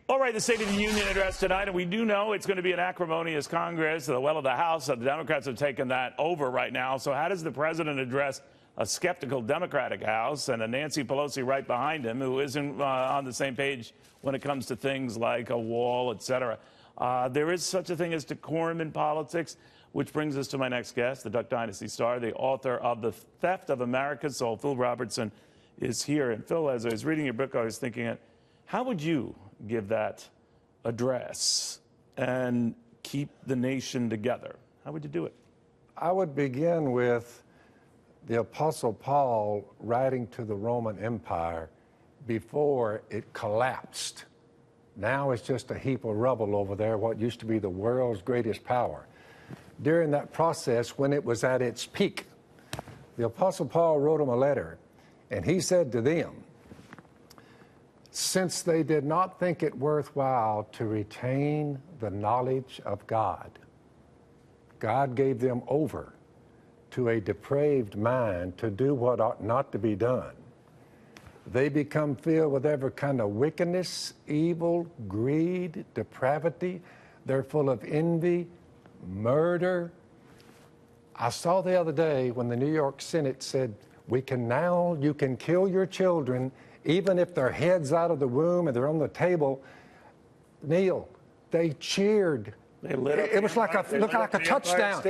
All right, the State of the Union address tonight, and we do know it's going to be an acrimonious Congress. The well of the House, the Democrats have taken that over right now. So how does the president address a skeptical Democratic House and a Nancy Pelosi right behind him who isn't on the same page when it comes to things like a wall, et cetera? There is such a thing as decorum in politics, which brings us to my next guest, the Duck Dynasty star, the author of The Theft of America's Soul. Phil Robertson is here. And Phil, as I was reading your book, I was thinking, how would you give that address and keep the nation together? How would you do it? I would begin with the Apostle Paul writing to the Roman Empire before it collapsed. Now it's just a heap of rubble over there, what used to be the world's greatest power. During that process, when it was at its peak, the Apostle Paul wrote them a letter, and he said to them, since they did not think it worthwhile to retain the knowledge of God, God gave them over to a depraved mind to do what ought not to be done. They become filled with every kind of wickedness, evil, greed, depravity. They're full of envy, murder. I saw the other day when the New York Senate said, you can kill your children even if their head's out of the womb and they're on the table. Neil, they cheered. It was like a touchdown.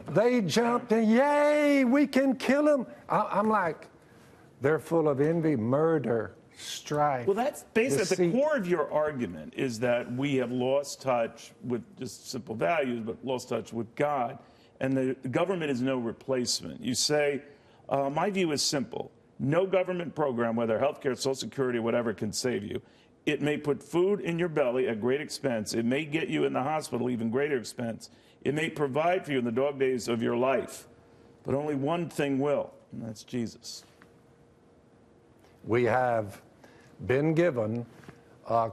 They jumped and, yay, we can kill them. I'm like, they're full of envy, murder, strife. Well, that's basically at the core of your argument is that we have lost touch with just simple values, but lost touch with God, and the government is no replacement. You say, my view is simple. No government program, whether healthcare, Social Security, whatever, can save you. It may put food in your belly at great expense. It may get you in the hospital, even greater expense. It may provide for you in the dog days of your life. But only one thing will, and that's Jesus. We have been given,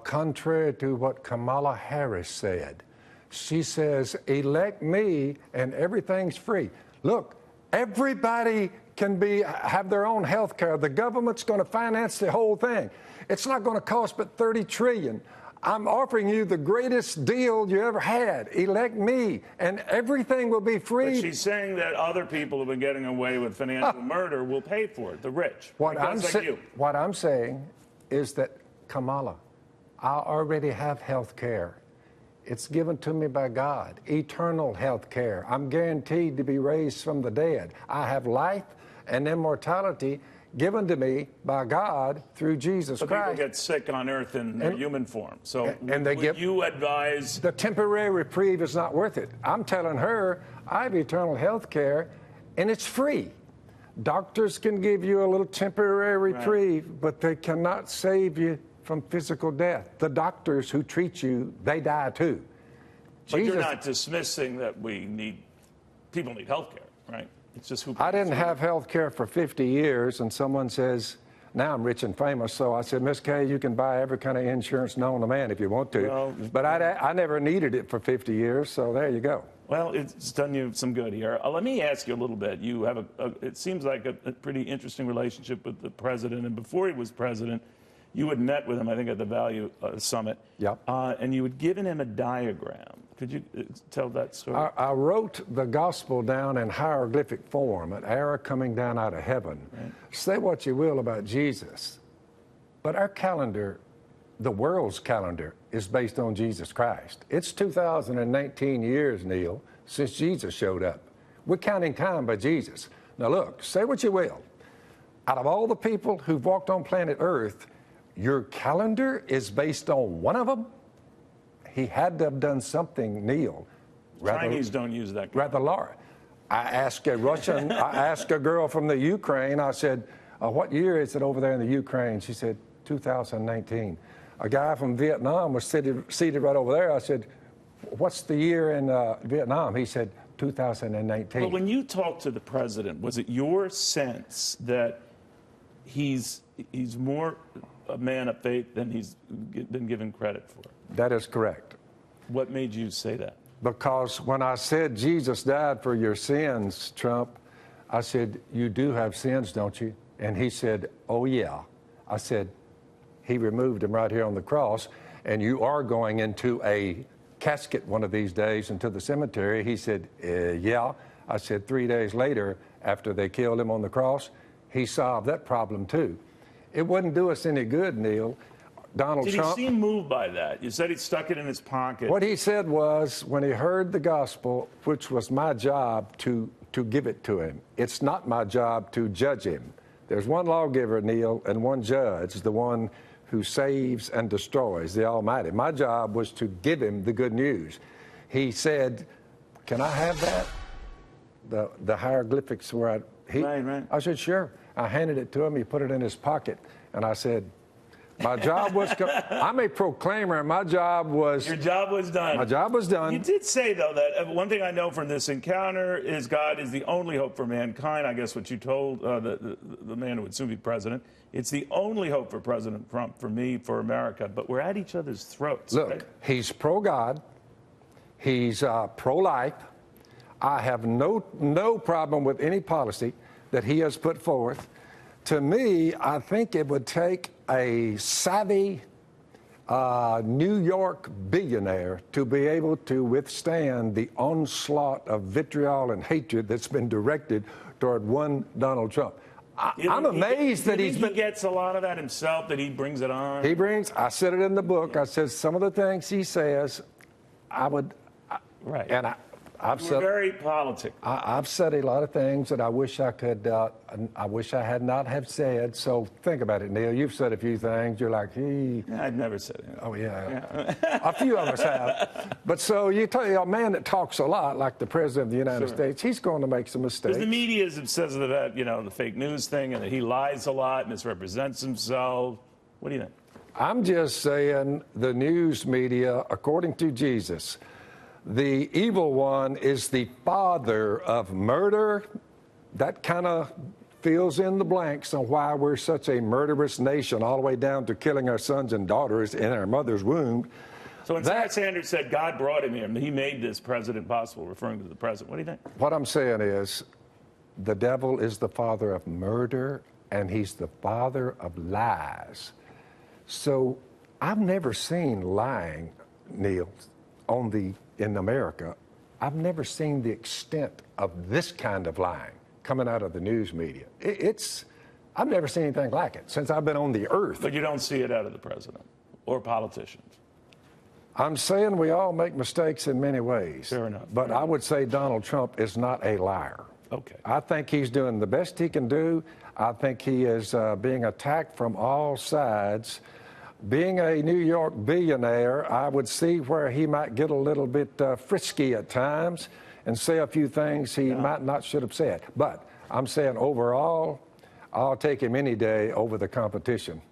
contrary to what Kamala Harris said. She says, elect me and everything's free. Look, everybody can have their own health care. The government's going to finance the whole thing. It's not going to cost but $30 trillion. I'm offering you the greatest deal you ever had. Elect me, and everything will be free. But she's saying that other people who've been getting away with financial murder will pay for it, the rich. What I'm saying is that, Kamala, I already have health care. It's given to me by God, eternal health care. I'm guaranteed to be raised from the dead. I have life and immortality given to me by God through Jesus Christ. People get sick on earth in their human form. So you advise? The temporary reprieve is not worth it. I'm telling her I have eternal health care, and it's free. Doctors can give you a little temporary reprieve, but they cannot save you from physical death. The doctors who treat you, they die too. But you're not dismissing that people need health care, right? It's just I didn't have health care for 50 years, and someone says, now I'm rich and famous, so I said, Miss Kay, you can buy every kind of insurance known to man if you want to. Well, but I never needed it for 50 years, so there you go. Well, it's done you some good here. Let me ask you a little bit. You have it seems like a pretty interesting relationship with the president, and before he was president, you had met with him, I think, at the Value Summit. Yep. And you had given him a diagram. Could you tell that story? I wrote the gospel down in hieroglyphic form, an arrow coming down out of heaven. Right. Say what you will about Jesus, but our calendar, the world's calendar, is based on Jesus Christ. It's 2019 years, Neil, since Jesus showed up. We're counting time by Jesus. Now look, say what you will. Out of all the people who've walked on planet Earth, your calendar is based on one of them? He had to have done something, Neil. Chinese don't use that. Rather large. I asked a girl from the Ukraine, I said, what year is it over there in the Ukraine? She said, 2019. A guy from Vietnam was seated right over there. I said, what's the year in Vietnam? He said, 2019. But when you talked to the president, was it your sense that he's more a man of faith than he's been given credit for? That is correct. What made you say that? Because when I said Jesus died for your sins, Trump, I said, you do have sins, don't you? And he said, oh, yeah. I said, he removed them right here on the cross. and you are going into a casket one of these days into the cemetery. He said, yeah. I said, 3 days later, after they killed him on the cross, he solved that problem too. It wouldn't do us any good, Neil. Donald Trump. Did he seem moved by that? You said he stuck it in his pocket. What he said was, when he heard the gospel, which was my job to give it to him, it's not my job to judge him. There's one lawgiver, Neil, and one judge, the one who saves and destroys, the Almighty. My job was to give him the good news. He said, can I have that? The hieroglyphics where Right. I said, sure. I handed it to him. He put it in his pocket. And I said, my job was, I'm a proclaimer, and my job was. Your job was done. My job was done. You did say, though, that one thing I know from this encounter is God is the only hope for mankind. I guess what you told the man who would soon be president. It's the only hope for President Trump, for me, for America. But we're at each other's throats. Look, right? he's pro-God. He's pro-life. I have no problem with any policy that he has put forth. To me, I think it would take a savvy New York billionaire to be able to withstand the onslaught of vitriol and hatred that's been directed toward one Donald Trump. I'm amazed that he gets a lot of that himself, that he brings it on. He brings, I said it in the book, I said some of the things he says, right. And I've said, very politic. I've said a lot of things that I wish I could, I wish I had not have said. So think about it, Neil. You've said a few things. You're like, Yeah, I've never said it. Oh, yeah. A few of us have. But so you tell you, a man that talks a lot, like the President of the United States, he's going to make some mistakes. Because the media says that, the fake news thing, and that he lies a lot, misrepresents himself. What do you think? I'm just saying the news media, according to Jesus, the evil one is the father of murder. That kind of fills in the blanks on why we're such a murderous nation, all the way down to killing our sons and daughters in our mother's womb. So when Sarah Sanders said God brought him here, he made this president possible, referring to the president, what do you think? What I'm saying is the devil is the father of murder, and he's the father of lies. So I've never seen lying, Neil, in America. I've never seen the extent of this kind of lying coming out of the news media. I've never seen anything like it since I've been on the earth. But you don't see it out of the president or politicians. I'm saying we all make mistakes in many ways. Fair enough. But I would say Donald Trump is not a liar. Okay. I think he's doing the best he can do. I think he is being attacked from all sides. Being a New York billionaire, I would see where he might get a little bit frisky at times and say a few things he might not should have said. But I'm saying overall, I'll take him any day over the competition.